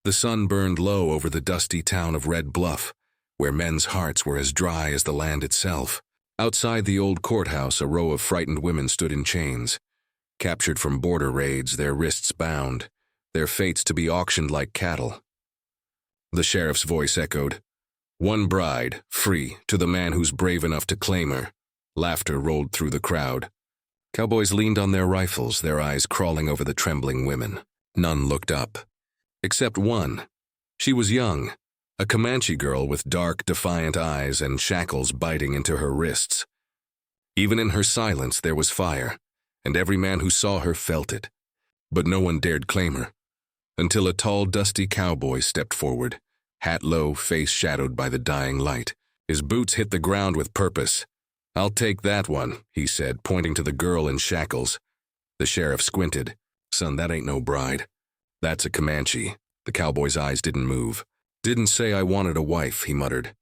The sun burned low over the dusty town of Red Bluff, where men's hearts were as dry as the land itself. Outside the old courthouse, a row of frightened women stood in chains, captured from border raids, their wrists bound, their fates to be auctioned like cattle. The sheriff's voice echoed, "One bride, free, to the man who's brave enough to claim her." Laughter rolled through the crowd. Cowboys leaned on their rifles, their eyes crawling over the trembling women. None looked up. Except one. She was young, a Comanche girl with dark, defiant eyes and shackles biting into her wrists. Even in her silence there was fire, and every man who saw her felt it. But no one dared claim her, until a tall, dusty cowboy stepped forward, hat low, face shadowed by the dying light. His boots hit the ground with purpose. "I'll take that one," he said, pointing to the girl in shackles. The sheriff squinted. "Son, that ain't no bride. That's a Comanche." The cowboy's eyes didn't move. "Didn't say I wanted a wife," he muttered.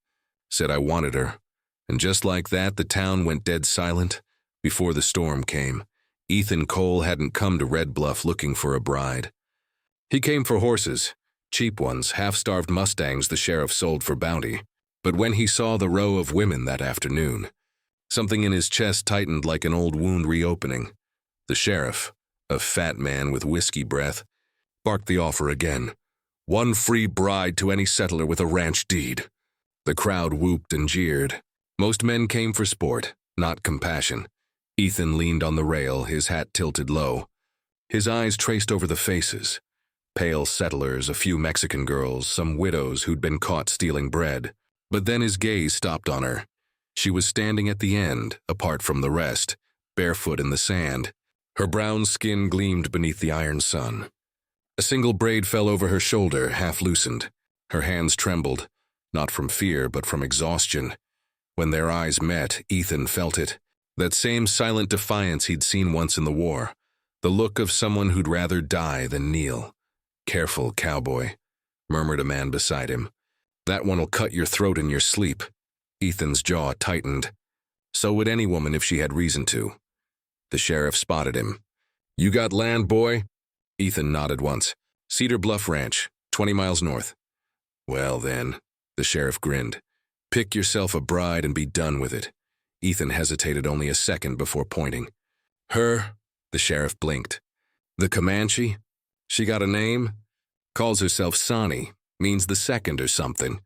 "Said I wanted her." And just like that, the town went dead silent. Before the storm came, Ethan Cole hadn't come to Red Bluff looking for a bride. He came for horses, cheap ones, half-starved Mustangs the sheriff sold for bounty. But when he saw the row of women that afternoon, something in his chest tightened like an old wound reopening. The sheriff, a fat man with whiskey breath, barked the offer again. "One free bride to any settler with a ranch deed." The crowd whooped and jeered. Most men came for sport, not compassion. Ethan leaned on the rail, his hat tilted low. His eyes traced over the faces. Pale settlers, a few Mexican girls, some widows who'd been caught stealing bread. But then his gaze stopped on her. She was standing at the end, apart from the rest, barefoot in the sand. Her brown skin gleamed beneath the iron sun. A single braid fell over her shoulder, half loosened. Her hands trembled, not from fear, but from exhaustion. When their eyes met, Ethan felt it. That same silent defiance he'd seen once in the war. The look of someone who'd rather die than kneel. "Careful, cowboy," murmured a man beside him. "That one'll cut your throat in your sleep." Ethan's jaw tightened. So would any woman if she had reason to. The sheriff spotted him. "You got land, boy?" Ethan nodded once. "Cedar Bluff Ranch, 20 miles north." "Well then," the sheriff grinned. "Pick yourself a bride and be done with it." Ethan hesitated only a second before pointing. "Her?" The sheriff blinked. "The Comanche? She got a name? Calls herself Sonny, means the second or something.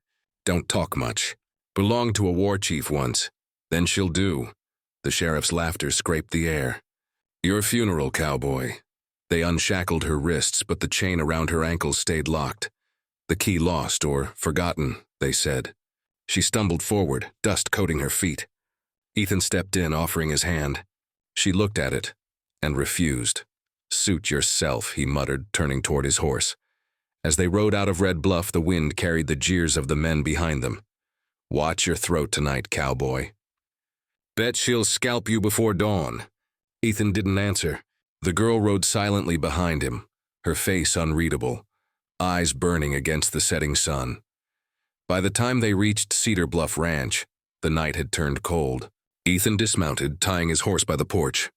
Don't talk much. Belonged to a war chief once. Then she'll do." The sheriff's laughter scraped the air. "Your funeral, cowboy." They unshackled her wrists, but the chain around her ankles stayed locked. "The key lost or forgotten," they said. She stumbled forward, dust coating her feet. Ethan stepped in, offering his hand. She looked at it and refused. "Suit yourself," he muttered, turning toward his horse. As they rode out of Red Bluff, the wind carried the jeers of the men behind them. "Watch your throat tonight, cowboy." "Bet she'll scalp you before dawn." Ethan didn't answer. The girl rode silently behind him, her face unreadable, eyes burning against the setting sun. By the time they reached Cedar Bluff Ranch, the night had turned cold. Ethan dismounted, tying his horse by the porch.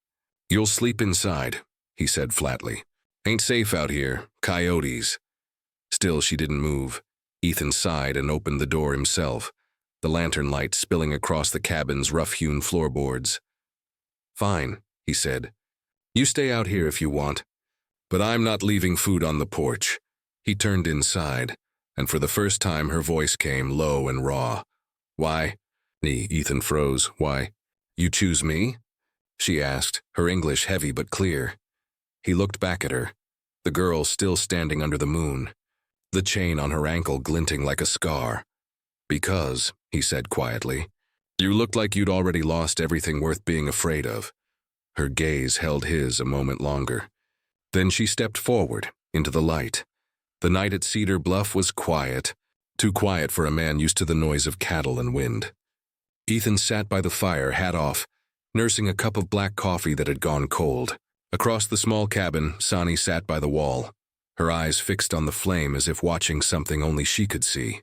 "You'll sleep inside," he said flatly. "Ain't safe out here, coyotes." Still she didn't move. Ethan sighed and opened the door himself, the lantern light spilling across the cabin's rough-hewn floorboards. "Fine," he said. "You stay out here if you want. But I'm not leaving food on the porch." He turned inside, and for the first time her voice came low and raw. "Why?" Ethan froze. "Why? You choose me?" she asked, her English heavy but clear. He looked back at her, the girl still standing under the moon, the chain on her ankle glinting like a scar. "Because," he said quietly, "you looked like you'd already lost everything worth being afraid of." Her gaze held his a moment longer. Then she stepped forward, into the light. The night at Cedar Bluff was quiet, too quiet for a man used to the noise of cattle and wind. Ethan sat by the fire, hat off, nursing a cup of black coffee that had gone cold. Across the small cabin, Sonny sat by the wall, her eyes fixed on the flame as if watching something only she could see.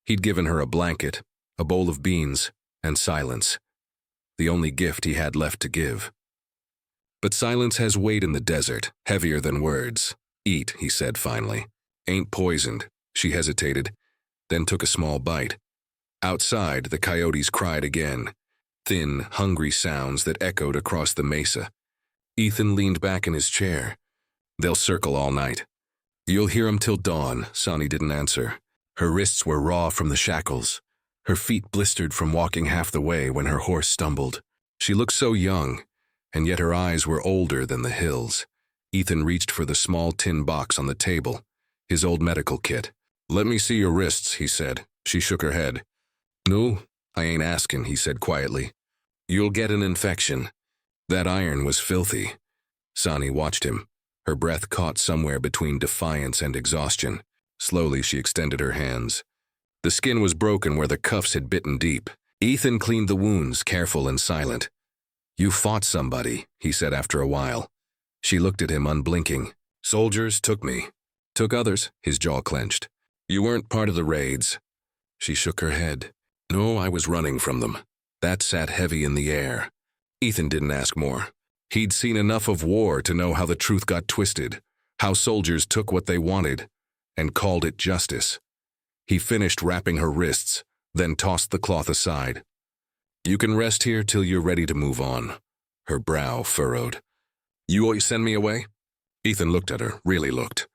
He'd given her a blanket, a bowl of beans, and silence, the only gift he had left to give. But silence has weight in the desert, heavier than words. "Eat," he said finally. Ain't poisoned, she hesitated, then took a small bite. Outside, the coyotes cried again, thin, hungry sounds that echoed across the mesa. Ethan leaned back in his chair. They'll circle all night. You'll hear 'em till dawn, Sonny didn't answer. Her wrists were raw from the shackles. Her feet blistered from walking half the way when her horse stumbled. She looked so young, and yet her eyes were older than the hills. Ethan reached for the small tin box on the table, his old medical kit. "Let me see your wrists," he said. She shook her head. "No, I ain't asking," he said quietly. "You'll get an infection." That iron was filthy. Sonny watched him, her breath caught somewhere between defiance and exhaustion. Slowly she extended her hands. The skin was broken where the cuffs had bitten deep. Ethan cleaned the wounds, careful and silent. "You fought somebody," he said after a while. She looked at him, unblinking. "Soldiers took me. Took others," his jaw clenched. "You weren't part of the raids." She shook her head. "No, I was running from them." That sat heavy in the air. Ethan didn't ask more. He'd seen enough of war to know how the truth got twisted, how soldiers took what they wanted and called it justice. He finished wrapping her wrists, then tossed the cloth aside. "You can rest here till you're ready to move on." Her brow furrowed. "You always send me away?" Ethan looked at her, really looked.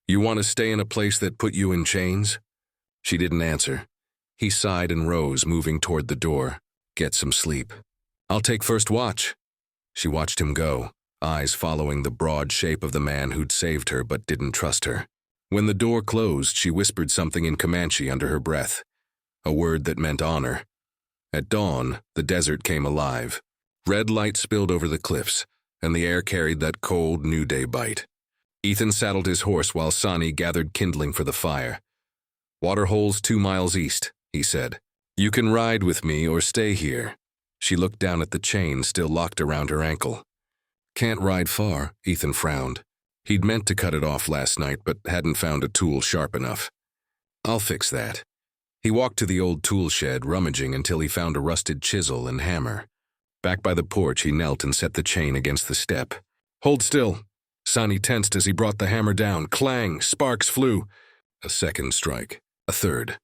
"You want to stay in a place that put you in chains?" She didn't answer. He sighed and rose, moving toward the door. "Get some sleep." "I'll take first watch." She watched him go, eyes following the broad shape of the man who'd saved her but didn't trust her. When the door closed, she whispered something in Comanche under her breath, a word that meant honor. At dawn, the desert came alive. Red light spilled over the cliffs, and the air carried that cold, new day bite. Ethan saddled his horse while Sonny gathered kindling for the fire. "Waterhole's 2 miles east," he said. "You can ride with me or stay here." She looked down at the chain still locked around her ankle. "Can't ride far," Ethan frowned. He'd meant to cut it off last night, but hadn't found a tool sharp enough. "I'll fix that." He walked to the old tool shed, rummaging until he found a rusted chisel and hammer. Back by the porch, he knelt and set the chain against the step. "Hold still." Sonny tensed as he brought the hammer down. Clang! Sparks flew. A second strike. A third.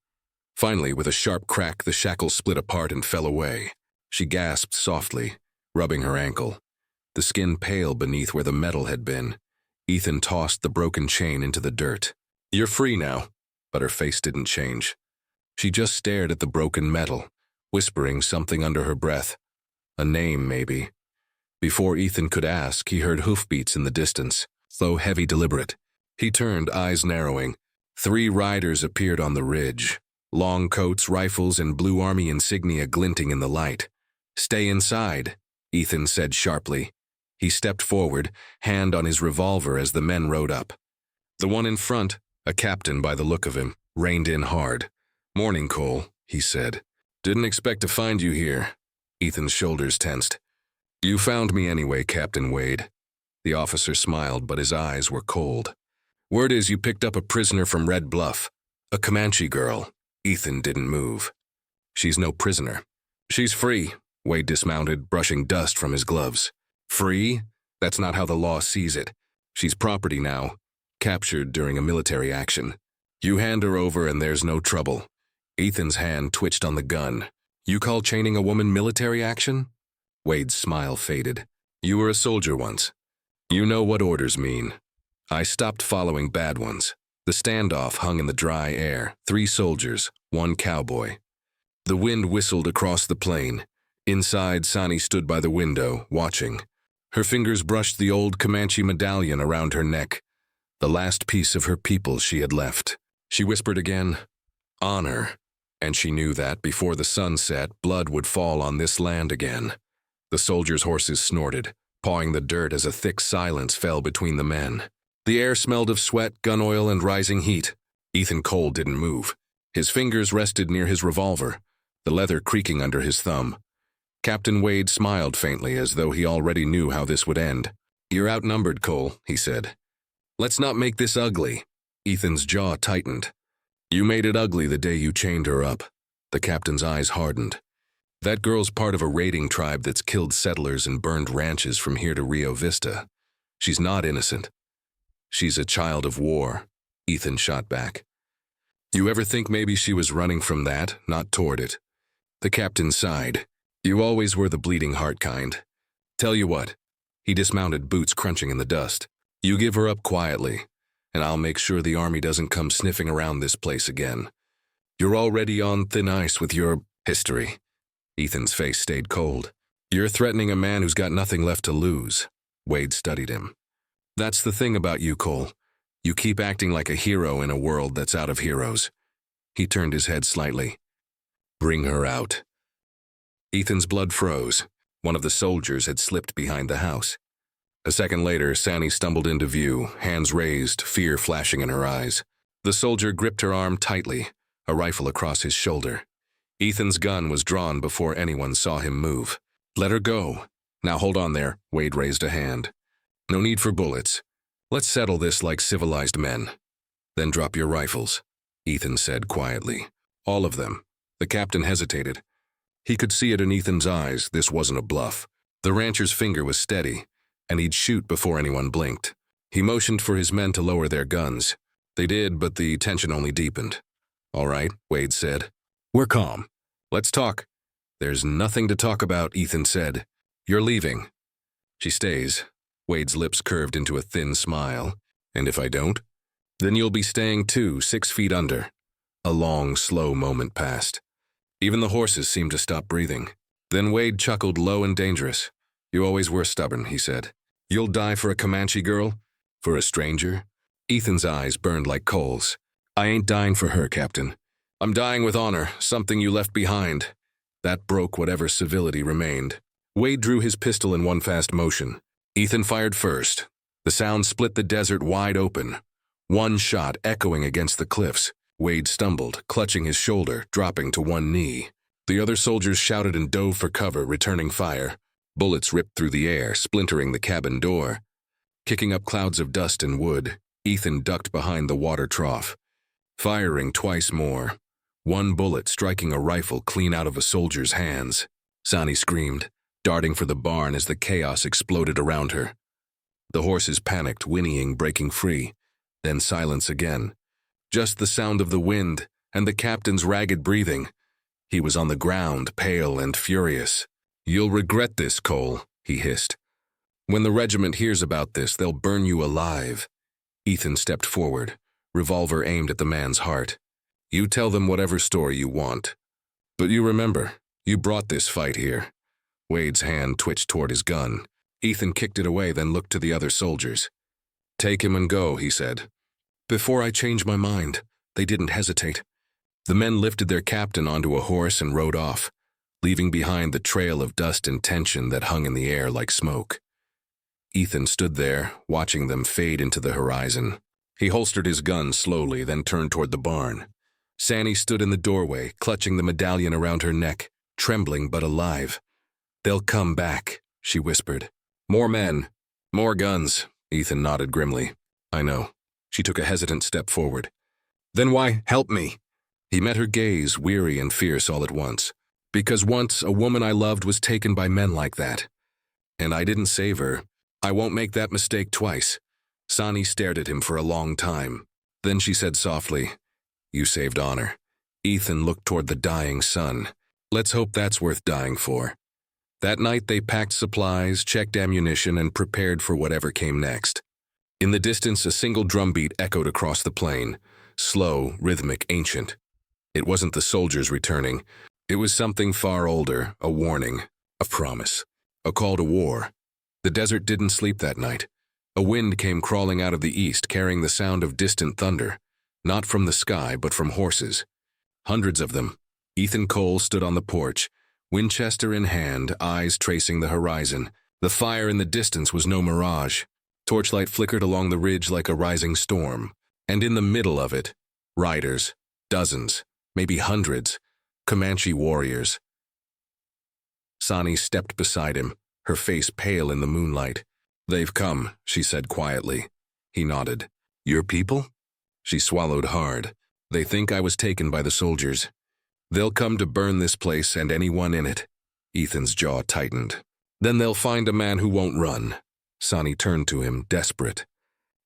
Finally, with a sharp crack, the shackles split apart and fell away. She gasped softly, rubbing her ankle. The skin pale beneath where the metal had been. Ethan tossed the broken chain into the dirt. "You're free now." But her face didn't change. She just stared at the broken metal, whispering something under her breath. A name, maybe. Before Ethan could ask, he heard hoofbeats in the distance, slow, heavy, deliberate. He turned, eyes narrowing. 3 riders appeared on the ridge, long coats, rifles, and blue army insignia glinting in the light. "Stay inside," Ethan said sharply. He stepped forward, hand on his revolver as the men rode up. The one in front, a captain by the look of him, reined in hard. "Morning, Cole," he said. "Didn't expect to find you here." Ethan's shoulders tensed. "You found me anyway, Captain Wade." The officer smiled, but his eyes were cold. "Word is you picked up a prisoner from Red Bluff. A Comanche girl." Ethan didn't move. "She's no prisoner." "She's free." Wade dismounted, brushing dust from his gloves. "Free? That's not how the law sees it. She's property now, captured during a military action. You hand her over and there's no trouble." Ethan's hand twitched on the gun. "You call chaining a woman military action?" Wade's smile faded. "You were a soldier once. You know what orders mean. I stopped following bad ones." The standoff hung in the dry air. 3 soldiers, 1 cowboy. The wind whistled across the plain. Inside, Sonny stood by the window, watching. Her fingers brushed the old Comanche medallion around her neck, the last piece of her people she had left. She whispered again, "Honor." And she knew that, before the sun set, blood would fall on this land again. The soldiers' horses snorted, pawing the dirt as a thick silence fell between the men. The air smelled of sweat, gun oil, and rising heat. Ethan Cole didn't move. His fingers rested near his revolver, the leather creaking under his thumb. Captain Wade smiled faintly, as though he already knew how this would end. "You're outnumbered, Cole," he said. "Let's not make this ugly." Ethan's jaw tightened. "You made it ugly the day you chained her up." The captain's eyes hardened. "That girl's part of a raiding tribe that's killed settlers and burned ranches from here to Rio Vista. She's not innocent. She's a child of war." Ethan shot back. You ever think maybe she was running from that, not toward it? The captain sighed. You always were the bleeding heart kind. Tell you what. He dismounted, boots crunching in the dust. You give her up quietly, and I'll make sure the army doesn't come sniffing around this place again. You're already on thin ice with your history. Ethan's face stayed cold. You're threatening a man who's got nothing left to lose. Wade studied him. That's the thing about you, Cole. You keep acting like a hero in a world that's out of heroes. He turned his head slightly. Bring her out. Ethan's blood froze. One of the soldiers had slipped behind the house. A second later, Sandy stumbled into view, hands raised, fear flashing in her eyes. The soldier gripped her arm tightly, a rifle across his shoulder. Ethan's gun was drawn before anyone saw him move. Let her go. Now hold on there. Wade raised a hand. No need for bullets. Let's settle this like civilized men. Then drop your rifles, Ethan said quietly. All of them. The captain hesitated. He could see it in Ethan's eyes. This wasn't a bluff. The rancher's finger was steady, and he'd shoot before anyone blinked. He motioned for his men to lower their guns. They did, but the tension only deepened. All right, Wade said. We're calm. Let's talk. There's nothing to talk about, Ethan said. You're leaving. She stays. Wade's lips curved into a thin smile. And if I don't? Then you'll be staying too, 6 feet under. A long, slow moment passed. Even the horses seemed to stop breathing. Then Wade chuckled low and dangerous. You always were stubborn, he said. You'll die for a Comanche girl? For a stranger? Ethan's eyes burned like coals. I ain't dying for her, Captain. I'm dying with honor, something you left behind. That broke whatever civility remained. Wade drew his pistol in one fast motion. Ethan fired first. The sound split the desert wide open. One shot echoing against the cliffs. Wade stumbled, clutching his shoulder, dropping to one knee. The other soldiers shouted and dove for cover, returning fire. Bullets ripped through the air, splintering the cabin door. Kicking up clouds of dust and wood, Ethan ducked behind the water trough. Firing twice more. One bullet striking a rifle clean out of a soldier's hands. Sani screamed, darting for the barn as the chaos exploded around her. The horses panicked, whinnying, breaking free. Then silence again. Just the sound of the wind and the captain's ragged breathing. He was on the ground, pale and furious. You'll regret this, Cole, he hissed. When the regiment hears about this, they'll burn you alive. Ethan stepped forward, revolver aimed at the man's heart. You tell them whatever story you want. But you remember, you brought this fight here. Wade's hand twitched toward his gun. Ethan kicked it away, then looked to the other soldiers. Take him and go, he said. Before I changed my mind, they didn't hesitate. The men lifted their captain onto a horse and rode off, leaving behind the trail of dust and tension that hung in the air like smoke. Ethan stood there, watching them fade into the horizon. He holstered his gun slowly, then turned toward the barn. Sandy stood in the doorway, clutching the medallion around her neck, trembling but alive. They'll come back, she whispered. More men, more guns, Ethan nodded grimly. I know. She took a hesitant step forward. Then why help me? He met her gaze, weary and fierce all at once. Because once a woman I loved was taken by men like that. And I didn't save her. I won't make that mistake twice. Sani stared at him for a long time. Then she said softly, You saved honor. Ethan looked toward the dying sun. Let's hope that's worth dying for. That night they packed supplies, checked ammunition, and prepared for whatever came next. In the distance, a single drumbeat echoed across the plain, slow, rhythmic, ancient. It wasn't the soldiers returning. It was something far older, a warning, a promise, a call to war. The desert didn't sleep that night. A wind came crawling out of the east, carrying the sound of distant thunder, not from the sky, but from horses. Hundreds of them. Ethan Cole stood on the porch, Winchester in hand, eyes tracing the horizon. The fire in the distance was no mirage. Torchlight flickered along the ridge like a rising storm. And in the middle of it, riders, dozens, maybe hundreds, Comanche warriors. Sani stepped beside him, her face pale in the moonlight. They've come, she said quietly. He nodded. Your people? She swallowed hard. They think I was taken by the soldiers. They'll come to burn this place and anyone in it. Ethan's jaw tightened. Then they'll find a man who won't run. Sani turned to him, desperate.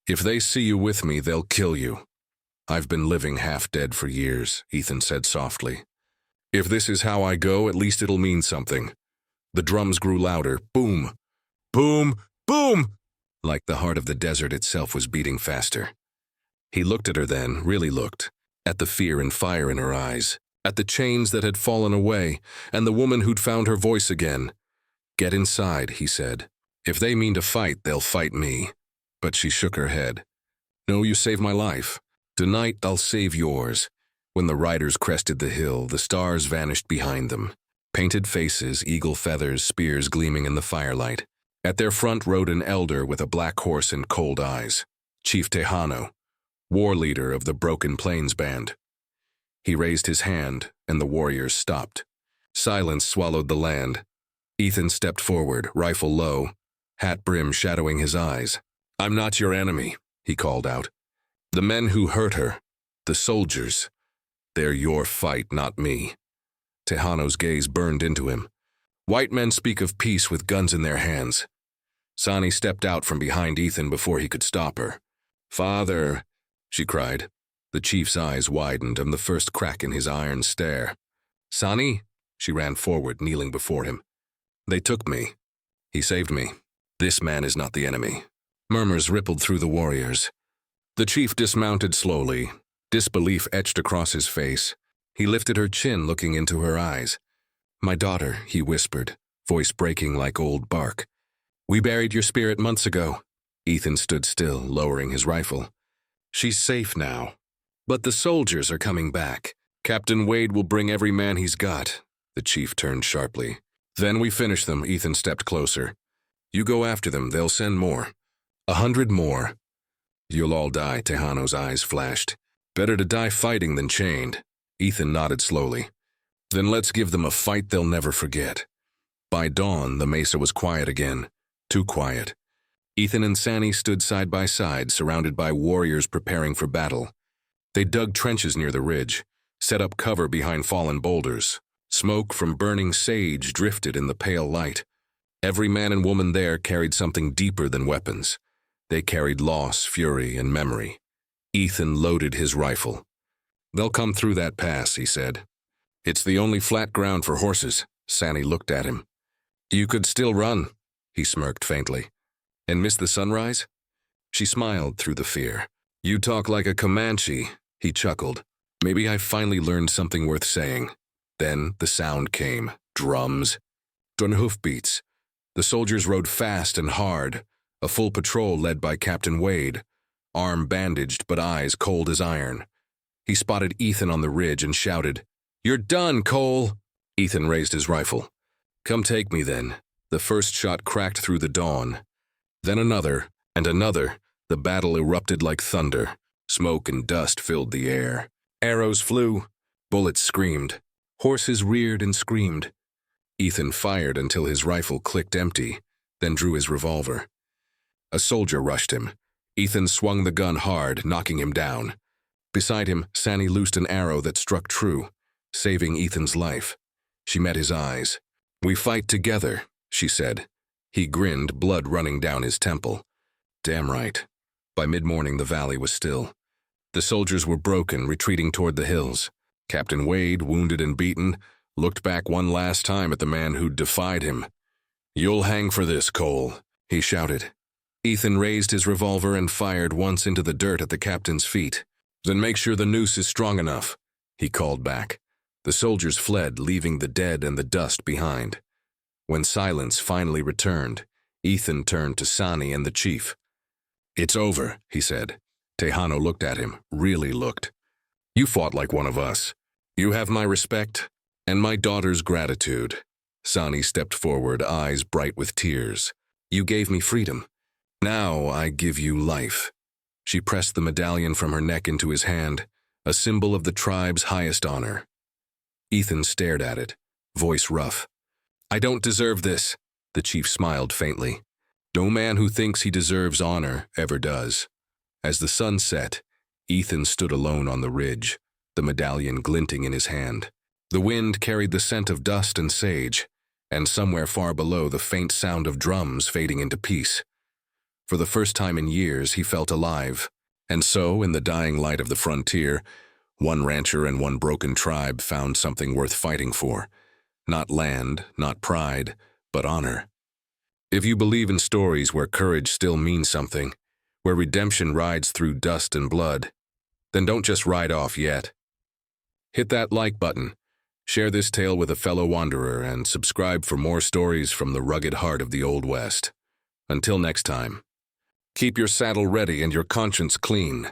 If they see you with me, they'll kill you. I've been living half dead for years, Ethan said softly. If this is how I go, at least it'll mean something. The drums grew louder. Boom! Boom! Boom! Like the heart of the desert itself was beating faster. He looked at her then, really looked, at the fear and fire in her eyes, at the chains that had fallen away, and the woman who'd found her voice again. Get inside, he said. If they mean to fight, they'll fight me. But she shook her head. No, you saved my life. Tonight I'll save yours. When the riders crested the hill, the stars vanished behind them. Painted faces, eagle feathers, spears gleaming in the firelight. At their front rode an elder with a black horse and cold eyes. Chief Tejano, war leader of the Broken Plains Band. He raised his hand, and the warriors stopped. Silence swallowed the land. Ethan stepped forward, rifle low, hat brim shadowing his eyes. I'm not your enemy, he called out. The men who hurt her, the soldiers, they're your fight, not me. Tejano's gaze burned into him. White men speak of peace with guns in their hands. Sani stepped out from behind Ethan before he could stop her. Father, she cried. The chief's eyes widened and the first crack in his iron stare. Sani? She ran forward, kneeling before him. They took me. He saved me. This man is not the enemy. Murmurs rippled through the warriors. The chief dismounted slowly. Disbelief etched across his face. He lifted her chin, looking into her eyes. My daughter, he whispered, voice breaking like old bark. We buried your spirit months ago. Ethan stood still, lowering his rifle. She's safe now. But the soldiers are coming back. Captain Wade will bring every man he's got. The chief turned sharply. Then we finish them. Ethan stepped closer. You go after them, they'll send more. 100 more. You'll all die, Tejano's eyes flashed. Better to die fighting than chained. Ethan nodded slowly. Then let's give them a fight they'll never forget. By dawn, the mesa was quiet again. Too quiet. Ethan and Sani stood side by side, surrounded by warriors preparing for battle. They dug trenches near the ridge, set up cover behind fallen boulders. Smoke from burning sage drifted in the pale light. Every man and woman there carried something deeper than weapons. They carried loss, fury, and memory. Ethan loaded his rifle. They'll come through that pass, he said. It's the only flat ground for horses. Sani looked at him. You could still run, he smirked faintly. And miss the sunrise? She smiled through the fear. You talk like a Comanche, he chuckled. Maybe I finally learned something worth saying. Then the sound came. Drums. Drum hoofbeats. The soldiers rode fast and hard. A full patrol led by Captain Wade. Arm bandaged but eyes cold as iron. He spotted Ethan on the ridge and shouted, You're done, Cole! Ethan raised his rifle. Come take me then. The first shot cracked through the dawn. Then another, and another. The battle erupted like thunder. Smoke and dust filled the air. Arrows flew. Bullets screamed. Horses reared and screamed. Ethan fired until his rifle clicked empty, then drew his revolver. A soldier rushed him. Ethan swung the gun hard, knocking him down. Beside him, Sani loosed an arrow that struck true, saving Ethan's life. She met his eyes. We fight together, she said. He grinned, blood running down his temple. Damn right. By mid-morning, the valley was still. The soldiers were broken, retreating toward the hills. Captain Wade, wounded and beaten, looked back one last time at the man who'd defied him. You'll hang for this, Cole, he shouted. Ethan raised his revolver and fired once into the dirt at the captain's feet. Then make sure the noose is strong enough, he called back. The soldiers fled, leaving the dead and the dust behind. When silence finally returned, Ethan turned to Sani and the chief. It's over, he said. Tejano looked at him, really looked. You fought like one of us. You have my respect and my daughter's gratitude. Sani stepped forward, eyes bright with tears. You gave me freedom. Now I give you life. She pressed the medallion from her neck into his hand, a symbol of the tribe's highest honor. Ethan stared at it, voice rough. I don't deserve this, the chief smiled faintly. No man who thinks he deserves honor ever does. As the sun set, Ethan stood alone on the ridge, the medallion glinting in his hand. The wind carried the scent of dust and sage, and somewhere far below the faint sound of drums fading into peace. For the first time in years, he felt alive, And so, in the dying light of the frontier, one rancher and one broken tribe found something worth fighting for. Not land, not pride, but honor. If you believe in stories where courage still means something, where redemption rides through dust and blood, then don't just ride off yet. Hit that like button, share this tale with a fellow wanderer, and subscribe for more stories from the rugged heart of the Old West. Until next time, keep your saddle ready and your conscience clean.